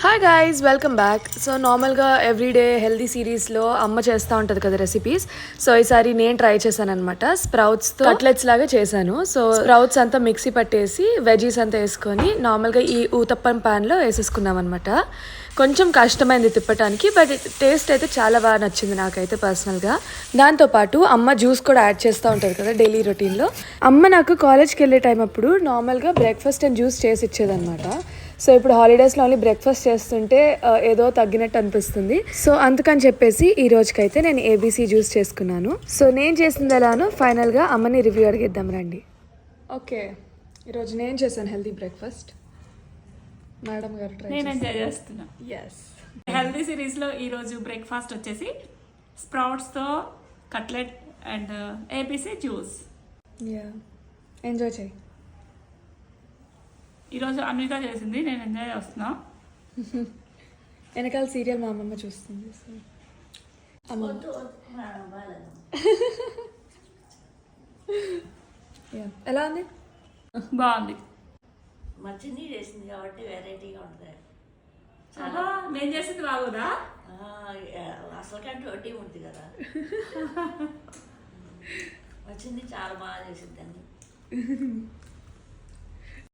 Hi guys, welcome back. So నార్మల్గా everyday healthy సిరీస్లో అమ్మ చేస్తూ ఉంటుంది కదా రెసిపీస్. సో ఈసారి నేను ట్రై చేశాను అనమాట. స్ప్రౌట్స్తో కట్లెట్స్ లాగా చేశాను. సో స్ప్రౌట్స్ అంతా మిక్సీ పట్టేసి వెజీస్ అంతా వేసుకొని నార్మల్గా ఈ ఊతప్పం ప్యాన్లో వేసేసుకున్నాం అనమాట. కొంచెం కష్టమైంది తిప్పటానికి, బట్ టేస్ట్ అయితే చాలా బాగా నచ్చింది నాకైతే పర్సనల్గా. దాంతోపాటు అమ్మ జ్యూస్ కూడా యాడ్ చేస్తూ ఉంటుంది కదా డైలీ రొటీన్లో. అమ్మ నాకు కాలేజ్కి వెళ్ళే టైం అప్పుడు నార్మల్గా బ్రేక్ఫాస్ట్ అండ్ జ్యూస్ చేసి ఇచ్చేదనమాట. సో ఇప్పుడు హాలిడేస్లో ఓన్లీ బ్రేక్ఫాస్ట్ చేస్తుంటే ఏదో తగ్గినట్టు అనిపిస్తుంది. సో అందుకని చెప్పేసి ఈ రోజుకైతే నేను ఏబీసీ జ్యూస్ చేసుకున్నాను. సో నేను చేసింది ఎలానో ఫైనల్గా అమ్మని రివ్యూ అడిగిద్దాం రండి. ఓకే, ఈరోజు నేను చేశాను హెల్తీ బ్రేక్ఫాస్ట్. మేడం గారు నేను ఎంజాయ్ చేస్తున్నా. ఎస్, హెల్తీ సిరీస్లో ఈరోజు బ్రేక్ఫాస్ట్ వచ్చేసి స్ప్రౌట్స్తో cutlet and ABC juice. Enjoy చేయి. ఈరోజు అన్విక చేసింది, నేను ఎంజాయ్ చేస్తున్నా. వెనకాల సీరియల్ మా అమ్మమ్మ చూస్తుంది. ఎలా ఉంది? బాగుంది. మచ్చిని చేసింది కాబట్టి వెరైటీగా ఉంటుంది. నేను చేసింది బాగుందా? అసలు కంటే వడ్డీ ఉంది కదా. మచ్చింది చాలా బాగా చేసింది అండి.